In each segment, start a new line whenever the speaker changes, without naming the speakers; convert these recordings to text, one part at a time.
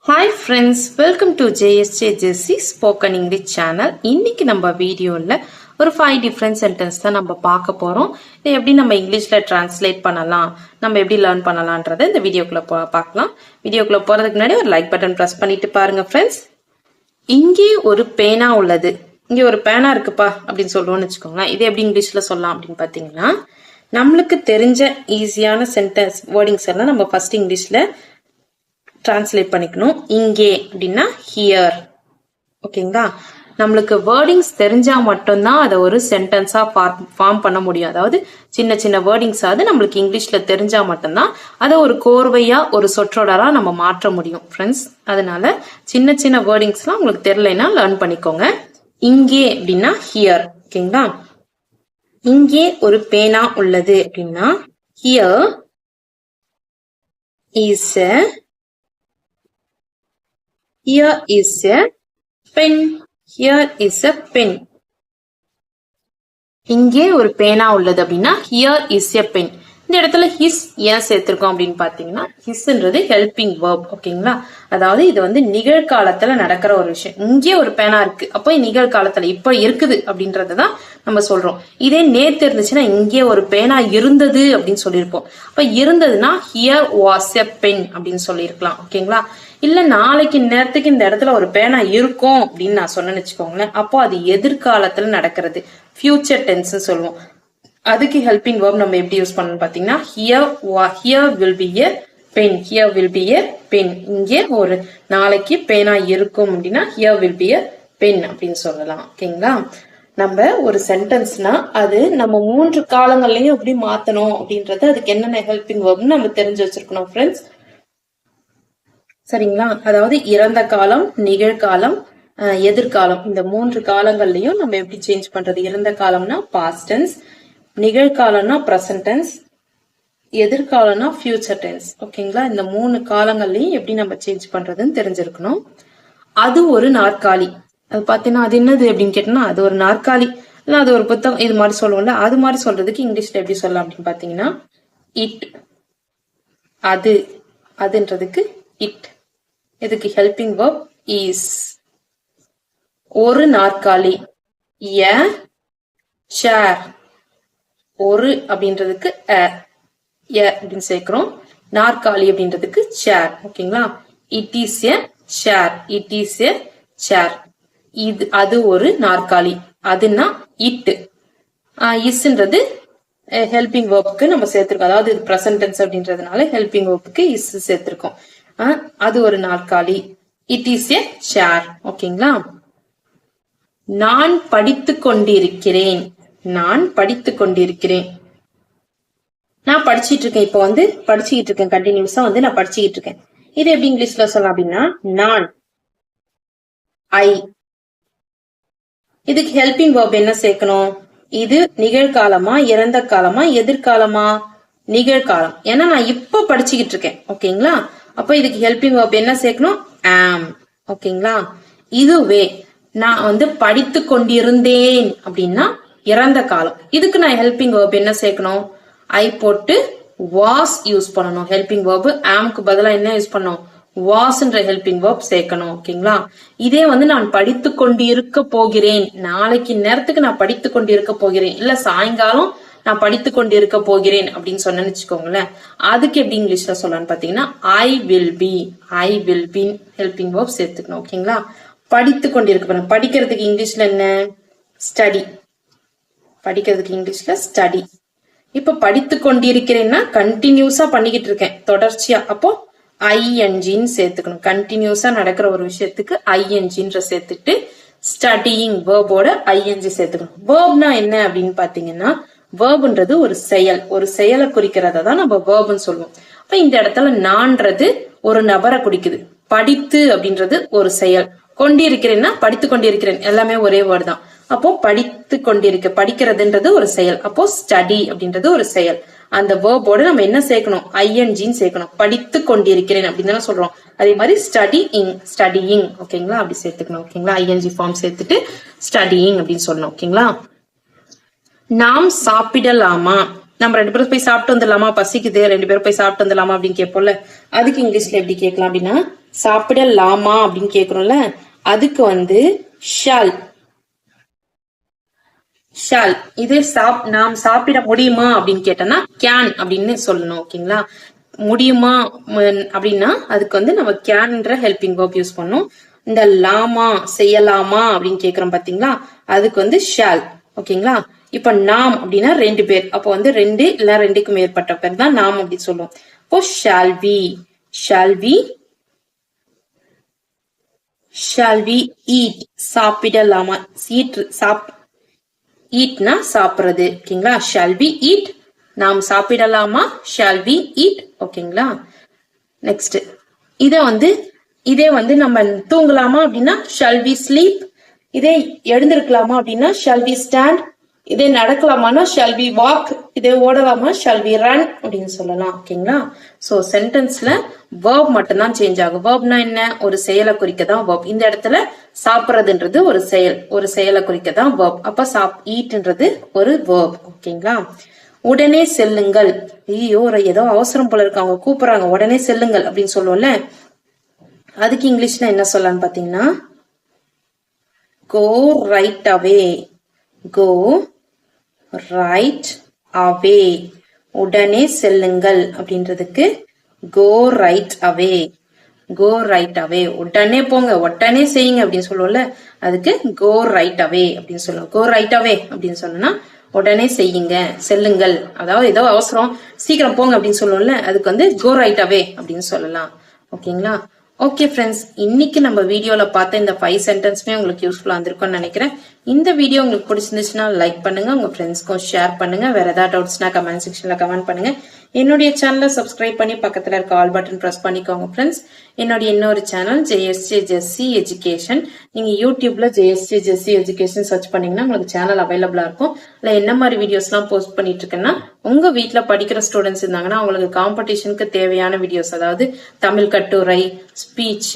Hi friends, welcome to JSJ Jessie Spoken English channel. இன்னைக்கு நம்ம வீடியோல ஒரு 5 டிஃபரண்ட் சென்டென்ஸ் தான் நம்ம பார்க்க போறோம். இதை எப்படி நம்ம இங்கிலீஷ்ல டிரான்ஸ்லேட் பண்ணலாம், நம்ம எப்படி லேர்ன் பண்ணலாம்ன்றதை இந்த வீடியோக்குள்ள பார்க்கலாம். வீடியோக்குள்ள போறதுக்கு முன்னாடி ஒரு லைக் பட்டன் பிரஸ் பண்ணிட்டு பாருங்க ஃப்ரெண்ட்ஸ். இங்கே ஒரு பேனா உள்ளது, இங்க ஒரு பேனா இருக்குப்பா அப்படின்னு சொல்லுவோம்னு வச்சுக்கோங்களேன். இது எப்படி இங்கிலீஷ்ல சொல்லலாம் அப்படின்னு பாத்தீங்கன்னா, நம்மளுக்கு தெரிஞ்ச ஈஸியான சென்டென்ஸ் வேர்டிங்ஸ் எல்லாம் நம்ம ஃபர்ஸ்ட் இங்கிலீஷ்ல டிரான்ஸ்லேட் பண்ணிக்கணும். இங்கே அப்படின்னா ஹியர். ஓகேங்களா, நம்மளுக்கு வேர்டிங்ஸ் தெரிஞ்சா மட்டும்தான் அதை ஒரு சென்டென்ஸா ஃபார்ம் பண்ண முடியும். அதாவது சின்ன சின்ன வேர்டிங்ஸ் ஆகுது நம்மளுக்கு இங்கிலீஷ்ல தெரிஞ்சா மட்டும்தான் அதை ஒரு கோர்வையா ஒரு சொற்றொடரா நம்ம மாற்ற முடியும் ஃப்ரெண்ட்ஸ். அதனால சின்ன சின்ன வேர்டிங்ஸ்லாம் உங்களுக்கு தெரியலைன்னா லேர்ன் பண்ணிக்கோங்க. இங்கே அப்படின்னா ஹியர். ஓகேங்களா, இங்கே ஒரு பேனா உள்ளது அப்படின்னா here is Here is a pen. Here is a pen. இங்கே ஒரு பேனா உள்ளது அப்படின்னா here is a pen. இந்த இடத்துல his ஏன் சேர்த்திருக்கோம் அப்படின்னு பாத்தீங்கன்னா, hisன்றது ஹெல்பிங் verb. ஓகேங்களா, அதாவது இது வந்து நிகழ்காலத்துல நடக்கிற ஒரு விஷயம். இங்கே ஒரு பேனா இருக்கு, அப்போ நிகழ்காலத்துல இப்ப இருக்குது அப்படின்றதான் நம்ம சொல்றோம். இதே நேத்து இருந்துச்சுன்னா இங்கே ஒரு பேனா இருந்தது அப்படின்னு சொல்லியிருப்போம். அப்ப இருந்ததுன்னா here was a pen அப்படின்னு சொல்லியிருக்கலாம். ஓகேங்களா, இல்ல நாளைக்கு நேரத்துக்கு இந்த இடத்துல ஒரு பேனா இருக்கும் அப்படின்னு நான் சொன்னேன்னு வச்சுக்கோங்களேன், அப்போ அது எதிர்காலத்துல நடக்கிறது, ஃபியூச்சர் டென்ஸ் சொல்லுவோம். அதுக்கு ஹெல்பிங் வேர்ப் நம்ம எப்படி யூஸ் பண்ணணும் பாத்தீங்கன்னா, here will be a pen. Here will be a pen. இங்கே ஒரு நாளைக்கு பேனா இருக்கும் அப்படின்னா here will be a pen அப்படின்னு சொல்லலாம். ஓகேங்களா, நம்ம ஒரு சென்டென்ஸ்னா அது நம்ம 3 காலங்கள்லயும் எப்படி மாத்தணும் அப்படின்றது, அதுக்கு என்னென்ன ஹெல்பிங் வேர்ப்னு நம்ம தெரிஞ்சு வச்சிருக்கணும் ஃப்ரெண்ட்ஸ். சரிங்களா, அதாவது இறந்த காலம், நிகழ்காலம், எதிர்காலம், இந்த 3 காலங்கள்லயும் நம்ம எப்படி சேஞ்ச் பண்றது. இறந்த காலம்னா பாஸ்ட் டென்ஸ், நிகழ்காலம்னா பிரசன்ட் டென்ஸ், எதிர்காலம்னா ஃபியூச்சர் டென்ஸ். ஓகேங்களா, இந்த 3 காலங்கள்லயும் எப்படி நம்ம சேஞ்ச் பண்றதுன்னு தெரிஞ்சிருக்கணும். அது ஒரு நாற்காலி, அது பாத்தீங்கன்னா அது என்னது அப்படின்னு கேட்டோம்னா அது ஒரு நாற்காலி, இல்ல அது ஒரு புத்தகம், இது மாதிரி சொல்லுவோம்ல, அது மாதிரி சொல்றதுக்கு இங்கிலீஷ்ல எப்படி சொல்லலாம் அப்படின்னு பாத்தீங்கன்னா இட். அது, அதுன்றதுக்கு இட். இதுக்கு ஹெல்பிங் வேர்ப் இஸ். ஒரு நாற்காலி எ சேர். ஒரு அப்படின்றதுக்கு அப்படின்னு சேர்க்கிறோம், நாற்காலி அப்படின்றதுக்கு சேர். ஓகேங்களா, it is a chair. It is a chair. இது அது ஒரு நாற்காலி, அதுனா இட். இஸ்ன்றது ஹெல்பிங் வேர்ப்புக்கு நம்ம சேர்த்திருக்கோம், அதாவது இது பிரசன்ட் டென்ஸ் அப்படின்றதுனால ஹெல்பிங் வேர்ப்புக்கு இஸ் சேர்த்திருக்கோம். அது ஒரு நாற்காலி, இட் இஸ் எ சேர். ஓகேங்களா, நான் படித்துக் கொண்டிருக்கிறேன். நான் படித்துக் கொண்டிருக்கிறேன், நான் படிச்சிட்டு இருக்கேன். இப்போ வந்து படிச்சுக்கிட்டு இருக்கேன், கண்டினியூஸா வந்து நான் படிச்சுக்கிட்டு இருக்கேன். இது எப்படி இங்கிலீஷ்ல சொல்லலாம் அப்படின்னா நான், ஐ. இதுக்கு ஹெல்பிங் வேர்ப் என்ன சேர்க்கணும், இது நிகழ்காலமா, இறந்த காலமா, எதிர்காலமா, நிகழ்காலம். ஏன்னா நான் இப்ப படிச்சுக்கிட்டு இருக்கேன். ஓகேங்களா, அப்ப இதுக்கு ஹெல்பிங் வேர்ப் என்ன சேர்க்கணும், ஆம். ஓகேங்களா, இதுவே நான் வந்து படித்து கொண்டிருந்தேன் அப்படின்னா இறந்த காலம். இதுக்கு நான் ஹெல்பிங் வேர்ப் என்ன சேர்க்கணும், ஐ போட்டு வாஸ் யூஸ் பண்ணணும். ஹெல்பிங் வேர்ப் ஆம்க்கு பதிலா என்ன யூஸ் பண்ணணும், வாஸ்ன்ற ஹெல்பிங் வேர்ப் சேர்க்கணும். ஓகேங்களா, இதே வந்து நான் படித்து கொண்டு இருக்க போகிறேன், நாளைக்கு நேரத்துக்கு நான் படித்து கொண்டு இருக்க போகிறேன், இல்ல சாயங்காலம் நான் படித்து கொண்டு இருக்க போகிறேன் அப்படின்னு சொன்னேன்னு வச்சுக்கோங்களேன், அதுக்கு எப்படி இங்கிலீஷ்ல சொல்லலாம்னு பாத்தீங்கன்னா I will be. I will be helping verb சேர்த்துக்கணும். ஓகேங்களா, படித்து கொண்டு இருக்க போறேன், படிக்கிறதுக்கு இங்கிலீஷ்ல என்ன, ஸ்டடி. படிக்கிறதுக்கு இங்கிலீஷ்ல ஸ்டடி. இப்ப படித்து கொண்டிருக்கிறேன்னா கண்டினியூஸா பண்ணிக்கிட்டு இருக்கேன், தொடர்ச்சியா. அப்போ ஐஎன்ஜின்னு சேர்த்துக்கணும். கண்டினியூஸா நடக்கிற ஒரு விஷயத்துக்கு ஐஎன்ஜின்ற சேர்த்துட்டு ஸ்டடியிங் வேர்போட ஐஎன்ஜி சேர்த்துக்கணும். வேர்ப்னா என்ன அப்படின்னு பாத்தீங்கன்னா, வேர்ப்ன்றது ஒரு செயல், ஒரு செயலை குறிக்கிறத தான் நம்ம வேர்ப்னு சொல்லுவோம். அப்ப இந்த இடத்துல நான்றது ஒரு நபரை குறிக்குது, படித்து அப்படின்றது ஒரு செயல், கொண்டிருக்கிறேன்னா படித்து கொண்டிருக்கிறேன், எல்லாமே ஒரே வேர்டு தான். அப்போ படித்து கொண்டிருக்க, படிக்கிறதுன்றது ஒரு செயல், அப்போ ஸ்டடி அப்படின்றது ஒரு செயல். அந்த வேர்போட நம்ம என்ன சேர்க்கணும், ஐஎன்ஜின்னு சேர்க்கணும். படித்து கொண்டிருக்கிறேன் அப்படின்னு தானே சொல்றோம், அதே மாதிரி ஸ்டடியிங், ஸ்டடியிங். ஓகேங்களா, அப்படி சேர்த்துக்கணும். ஓகேங்களா, ஐஎன்ஜி ஃபார்ம் சேர்த்துட்டு ஸ்டடியிங் அப்படின்னு சொல்லணும். ஓகேங்களா, நாம் சாப்பிடலாமா, நம்ம 2 பேரும் போய் சாப்பிட்டு வந்துடலாமா, பசிக்குது 2 பேரும் போய் சாப்பிட்டு வந்துடலாமா அப்படின்னு கேட்போம்ல, அதுக்கு இங்கிலீஷ்ல எப்படி கேட்கலாம் அப்படின்னா சாப்பிடலாமா அப்படின்னு கேக்குறோம்ல, அதுக்கு வந்து ஷால். ஷால். இது நாம் சாப்பிட முடியுமா அப்படின்னு கேட்டோம்னா கேன் அப்படின்னு சொல்லணும். ஓகேங்களா? முடியுமா அப்படின்னா அதுக்கு வந்து நம்ம கேன்ன்ற ஹெல்பிங் வேர்ப் யூஸ் பண்ணணும். இந்த லாமா செய்யலாமா அப்படின்னு கேக்குறோம் பாத்தீங்களா, அதுக்கு வந்து ஷால். ஓகேங்களா? இப்ப நாம் அப்படின்னா 2 பேர், அப்போ வந்து 2 இல்ல 2க்கு மேற்பட்ட பேர் தான் நாம் அப்படின்னு சொல்லுவோம். இப்போ ஷால் வி ஈட் சாப்பிடலாமா, ஈட்னா சாப்பிடுறது. ஓகேங்களா? ஷால் வி ஈட் நாம் சாப்பிடலாமா, ஷால் வி ஈட். ஓகேங்களா? நெக்ஸ்ட் இதே வந்து நம்ம தூங்கலாமா அப்படின்னா ஷால் வி ஸ்லீப். இதே எழுந்திருக்கலாமா அப்படின்னா ஷால் வி ஸ்டாண்ட். இதே நடக்கலாமான்னா ஷால் வி வாக். இதே ஓடலாமா ஷால் வி ரன் அப்படின்னு சொல்லலாம். ஓகேங்களா? சோ சென்டென்ஸ்ல வேர்ப் மட்டும்தான் சேஞ்ச் ஆகும். வேர்ப்னா என்ன? ஒரு செயலை குறிக்க தான் வேர்ப். இந்த இடத்துல சாப்பிடுறதுன்றது ஒரு செயலை குறிக்க தான் வேர்ப். அப்ப ஈட்ன்றது ஒரு வேர்ப். ஓகேங்களா? உடனே செல்லுங்கள். ஐயோ ஏதோ அவசரம் போல இருக்கு, அவங்க கூப்பிடுறாங்க, உடனே செல்லுங்கள் அப்படின்னு சொல்லுவோம்ல, அதுக்கு இங்கிலீஷ்ல என்ன சொல்லலாம்னு பாத்தீங்கன்னா go right away. Go right away. உடனே செல்லுங்கள் அப்படின்றதுக்கு go right away. Go right away. உடனே போங்க, உடனே செய்யுங்க அப்படின்னு சொல்லுவோம்ல, அதுக்கு கோ ரைட் அவே அப்படின்னு சொல்லுவோம். கோ ரைட் அவே அப்படின்னு சொன்னா உடனே செய்யுங்க, செல்லுங்கள். அதாவது ஏதோ அவசரம், சீக்கிரம் போங்க அப்படின்னு சொல்லுவோம்ல, அதுக்கு வந்து கோ ரைட் அவே அப்படின்னு சொல்லலாம். ஓகேங்களா? ஓகே ஃப்ரெண்ட்ஸ், இன்னைக்கு நம்ம வீடியோல பார்த்த இந்த 5 சென்டென்ஸ்மே உங்களுக்கு யூஸ்ஃபுல்லா இருந்திருக்கும்னு நினைக்கிறேன். இந்த வீடியோ உங்களுக்கு பிடிச்சிருந்துச்சுன்னா லைக் பண்ணுங்க, உங்க ஃப்ரெண்ட்ஸ்க்கும் ஷேர் பண்ணுங்க. வேற ஏதாவது டவுட்ஸ்னா கமெண்ட் செக்ஷன்ல கமெண்ட் பண்ணுங்க. என்னுடைய சேனலை சப்ஸ்கிரைப் பண்ணி பக்கத்துல இருக்க ஆல் பட்டன் பிரஸ் பண்ணிக்கோங்க ஃப்ரெண்ட்ஸ். என்னுடைய இன்னொரு சேனல் JSJ ஜெஸ்ஸி எஜுகேஷன். நீங்க யூடியூப்ல JSJ ஜெஸ்ஸி எஜுகேஷன் சர்ச் பண்ணீங்கன்னா உங்களுக்கு சேனல் அவைலபிளா இருக்கும். இல்ல என்ன மாதிரி வீடியோஸ் எல்லாம் போஸ்ட் பண்ணிட்டு இருக்கேன்னா, உங்க வீட்டுல படிக்கிற ஸ்டூடெண்ட்ஸ் இருந்தாங்கன்னா அவங்களுக்கு காம்படிஷனுக்கு தேவையான வீடியோஸ், அதாவது தமிழ் கட்டுரை, ஸ்பீச்,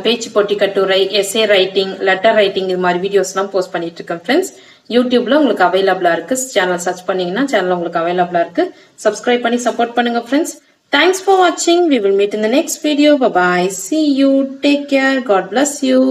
பேச்சு போட்டி கட்டுரை, எஸ்ஏ ரைட்டிங், லெட்டர் ரைட்டிங், இது மாதிரி வீடியோஸ் எல்லாம் போஸ்ட் பண்ணிட்டு இருக்கேன் ஃப்ரெண்ட்ஸ். யூடியூப்ல உங்களுக்கு அவைலபிளா இருக்கு. சேனல் சர்ச் பண்ணீங்கன்னா சேனல் உங்களுக்கு அவைலபிளா இருக்கு. சப்ஸ்கிரைப் பண்ணி சப்போர்ட் பண்ணுங்க friends. Thanks for watching. We will meet in the next video. Bye bye. See you. Take care. God bless you.